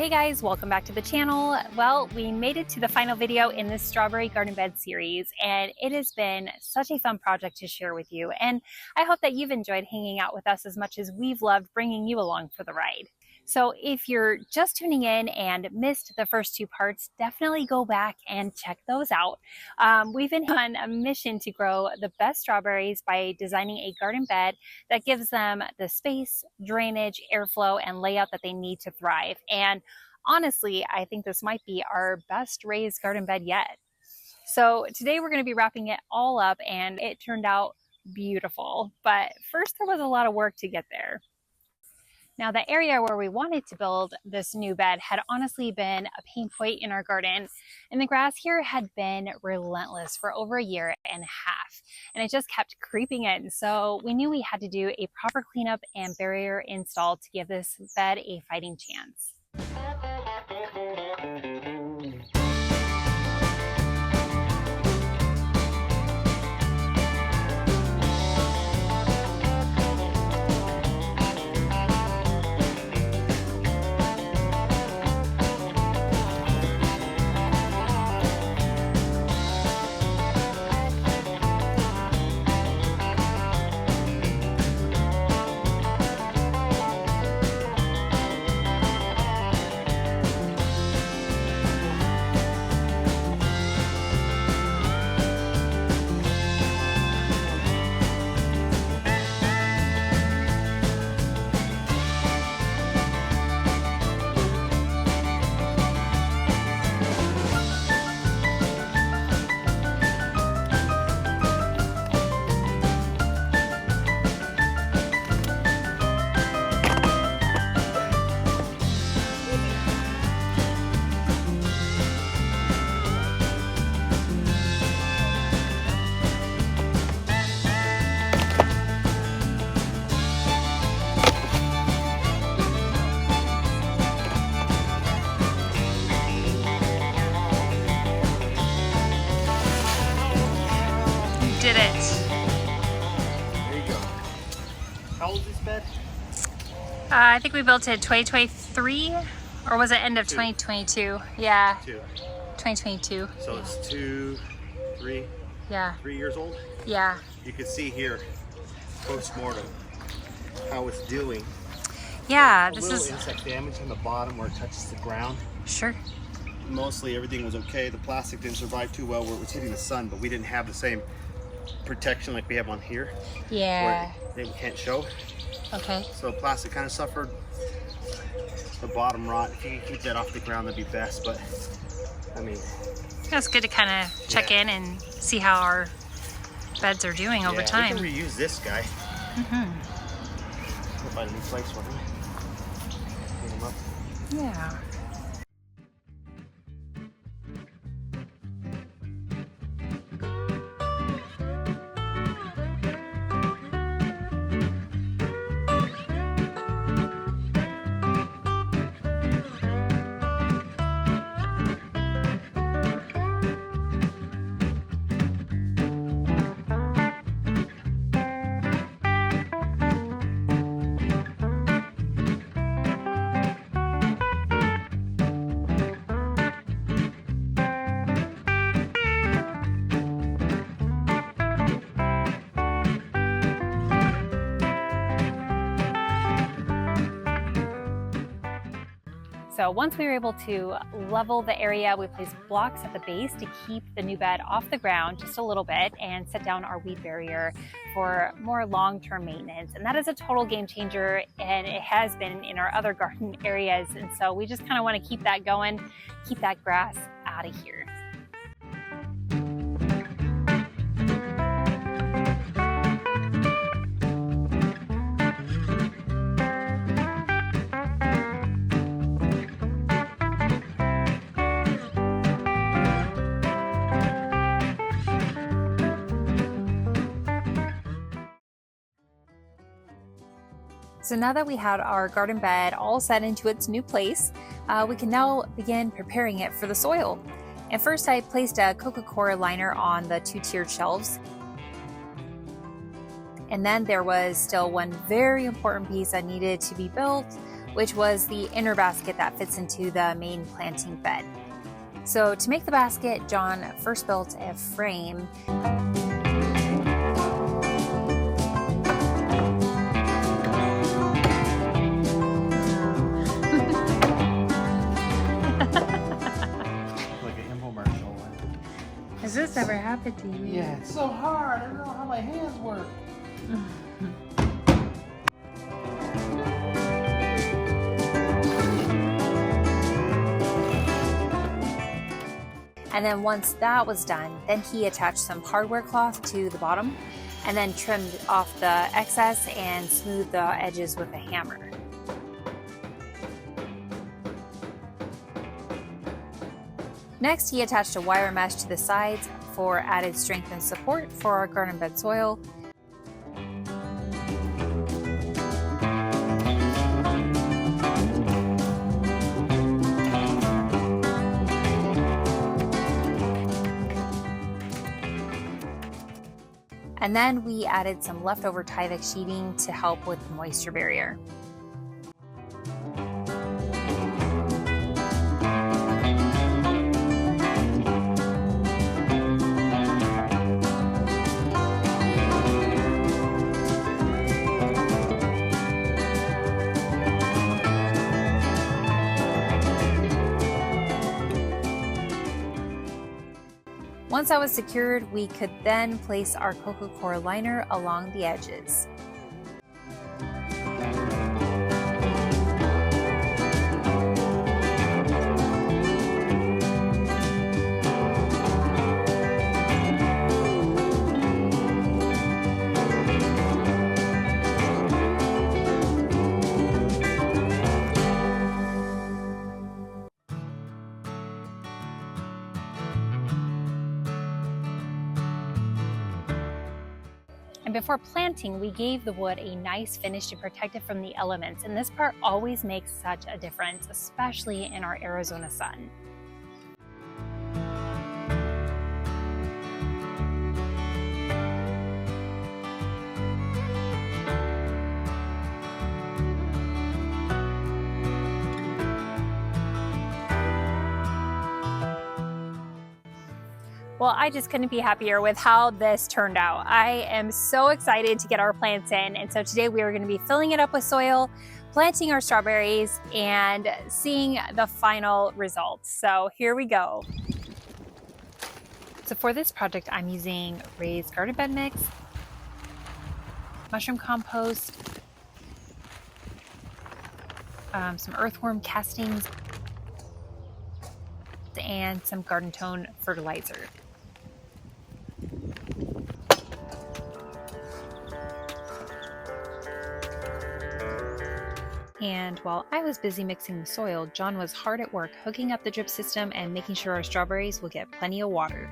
Hey guys, welcome back to the channel. Well, we made it to the final video in this strawberry garden bed series, and it has been such a fun project to share with you. And I hope that you've enjoyed hanging out with us as much as we've loved bringing you along for the ride. So if you're just tuning in and missed the first two parts, definitely go back and check those out. We've been on a mission to grow the best strawberries by designing a garden bed that gives them the space, drainage, airflow, and layout that they need to thrive. And honestly, I think this might be our best raised garden bed yet. So today we're going to be wrapping it all up, and it turned out beautiful. But first, there was a lot of work to get there. Now, the area where we wanted to build this new bed had honestly been a pain point in our garden, and the grass here had been relentless for over a year and a half, and it just kept creeping in. So we knew we had to do a proper cleanup and barrier install to give this bed a fighting chance. Did it. There you go. How old is this bed? I think we built it 2023, or was it end of 2022? Yeah. 2022. So it's 3 years old? Yeah. You can see here, post-mortem, how it's doing. Yeah, A little insect damage on the bottom where it touches the ground. Sure. Mostly everything was okay. The plastic didn't survive too well where it was hitting the sun, but we didn't have the same protection like we have on here. Yeah. Where they can't show. Okay. So plastic kind of suffered. The bottom rot, if you can keep that off the ground, that'd be best, but I mean, It's good to kind of check in and see how our beds are doing over time. We can reuse this guy. Mm-hmm. We'll find a new place for him. Clean him up. Yeah. So once we were able to level the area, we placed blocks at the base to keep the new bed off the ground just a little bit and set down our weed barrier for more long-term maintenance. And that is a total game changer, and it has been in our other garden areas. And so we just kind of want to keep that going, keep that grass out of here. So now that we had our garden bed all set into its new place, we can now begin preparing it for the soil. And first I placed a coco coir liner on the 2-tiered shelves. And then there was still one very important piece that needed to be built, which was the inner basket that fits into the main planting bed. So to make the basket, John first built a frame. Has this ever happened to you? Yeah, it's so hard. I don't know how my hands work. And then once that was done, then he attached some hardware cloth to the bottom and then trimmed off the excess and smoothed the edges with a hammer. Next, he attached a wire mesh to the sides for added strength and support for our garden bed soil. And then we added some leftover Tyvek sheeting to help with the moisture barrier. Once that was secured, we could then place our coco coir liner along the edges. And before planting, we gave the wood a nice finish to protect it from the elements. And this part always makes such a difference, especially in our Arizona sun. Well, I just couldn't be happier with how this turned out. I am so excited to get our plants in. And so today we are going to be filling it up with soil, planting our strawberries, and seeing the final results. So here we go. So for this project, I'm using raised garden bed mix, mushroom compost, some earthworm castings, and some garden tone fertilizer. And while I was busy mixing the soil, John was hard at work hooking up the drip system and making sure our strawberries will get plenty of water.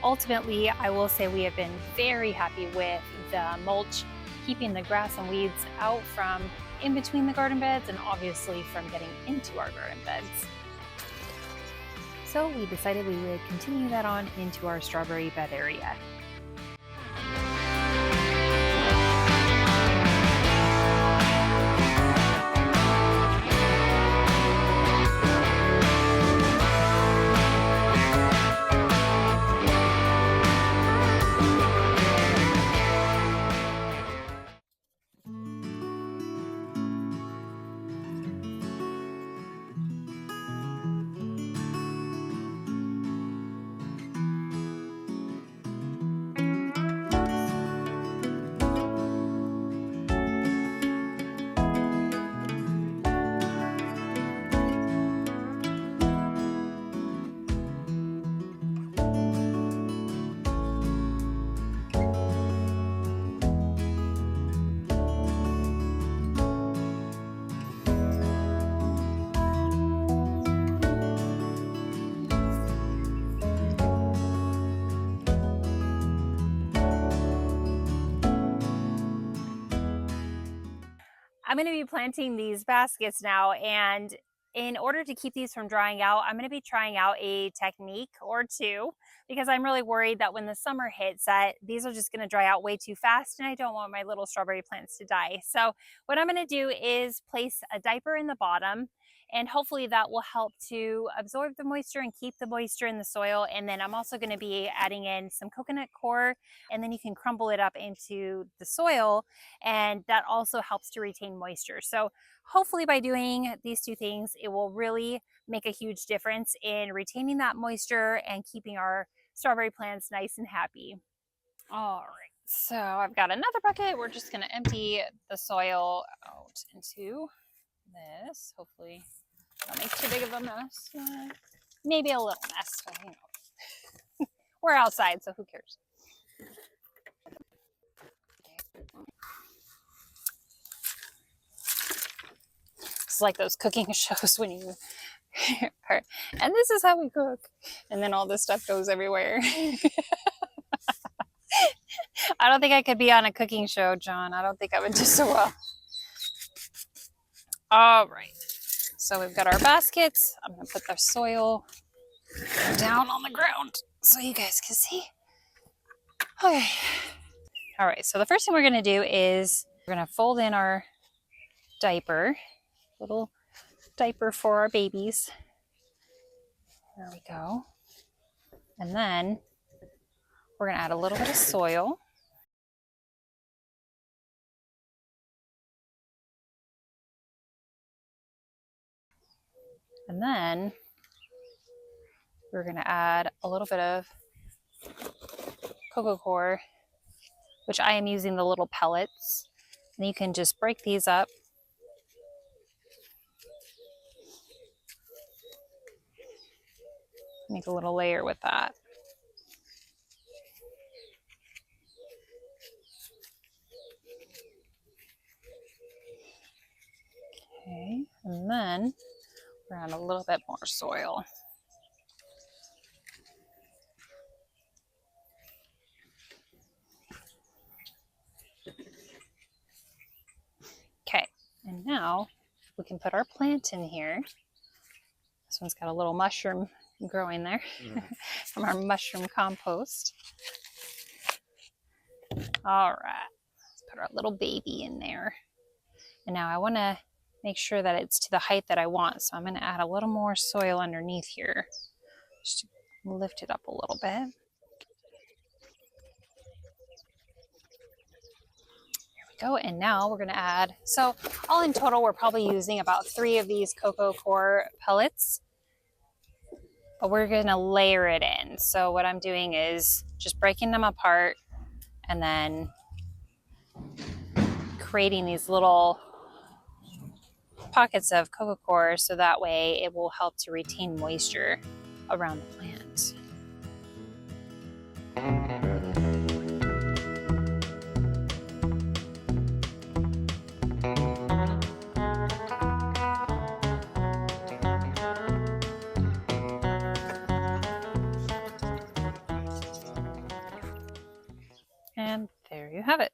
Ultimately, I will say we have been very happy with the mulch, keeping the grass and weeds out from in between the garden beds and obviously from getting into our garden beds. So we decided we would continue that on into our strawberry bed area. I'm going to be planting these baskets now, and in order to keep these from drying out, I'm going to be trying out a technique or two, because I'm really worried that when the summer hits that these are just going to dry out way too fast, and I don't want my little strawberry plants to die. So what I'm going to do is place a diaper in the bottom, and hopefully that will help to absorb the moisture and keep the moisture in the soil. And then I'm also going to be adding in some coconut coir, and then you can crumble it up into the soil, and that also helps to retain moisture. So hopefully by doing these two things, it will really make a huge difference in retaining that moisture and keeping our strawberry plants nice and happy. All right, so I've got another bucket. We're just going to empty the soil out into this. Hopefully not make too big of a mess. Maybe a little mess, but you know, we're outside, so who cares? It's like those cooking shows when you are, and this is how we cook, and then all this stuff goes everywhere. I don't think I could be on a cooking show, John. I don't think I would do so well. All right, so we've got our baskets. I'm gonna put the soil down on the ground so you guys can see. Okay. All right, so the first thing we're gonna do is we're gonna fold in our diaper, little diaper for our babies. There we go. And then we're gonna add a little bit of soil. And then we're gonna add a little bit of coco coir, which I am using the little pellets. And you can just break these up. Make a little layer with that. Okay, and then we're gonna add a little bit more soil. Okay, and now we can put our plant in here. This one's got a little mushroom growing there from our mushroom compost. All right, let's put our little baby in there. And now I want to make sure that it's to the height that I want. So I'm going to add a little more soil underneath here just to lift it up a little bit. Here we go. And now we're going to add, so all in total, we're probably using about 3 of these coco coir pellets, but we're going to layer it in. So what I'm doing is just breaking them apart and then creating these little pockets of coco coir, so that way it will help to retain moisture around the plant. And there you have it.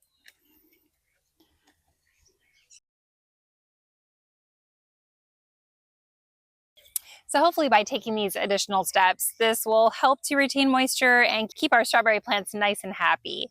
So hopefully by taking these additional steps, this will help to retain moisture and keep our strawberry plants nice and happy.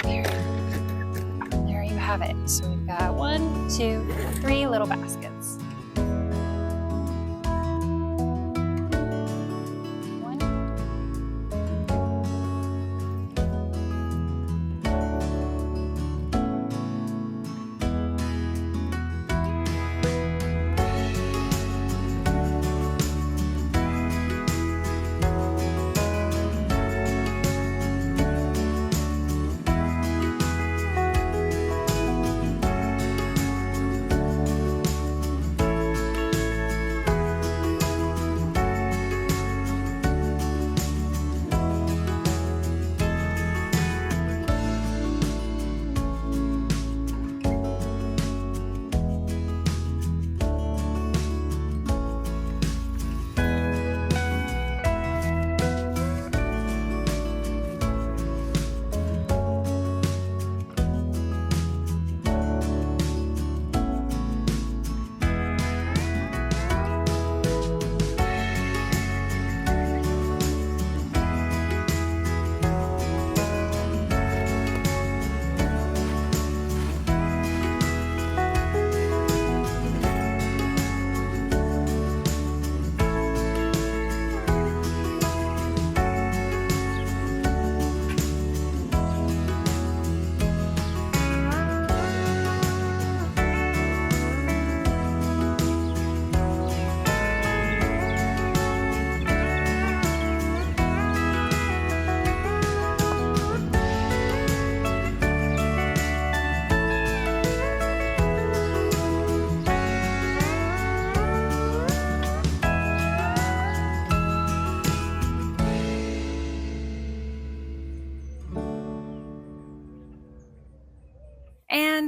There you have it. So we've got 1, 2, 3 little baskets.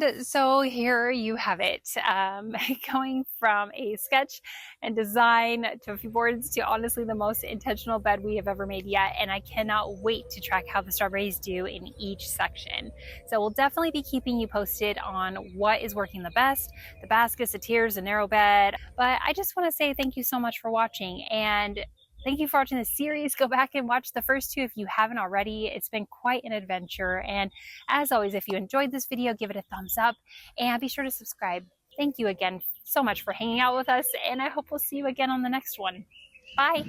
And so here you have it, going from a sketch and design to a few boards to honestly the most intentional bed we have ever made yet. And I cannot wait to track how the strawberries do in each section. So we'll definitely be keeping you posted on what is working the best, the baskets, the tiers, the narrow bed. But I just want to say thank you so much for watching, and thank you for watching this series. Go back and watch the first two if you haven't already. It's been quite an adventure. And as always, if you enjoyed this video, give it a thumbs up and be sure to subscribe. Thank you again so much for hanging out with us, and I hope we'll see you again on the next one. Bye.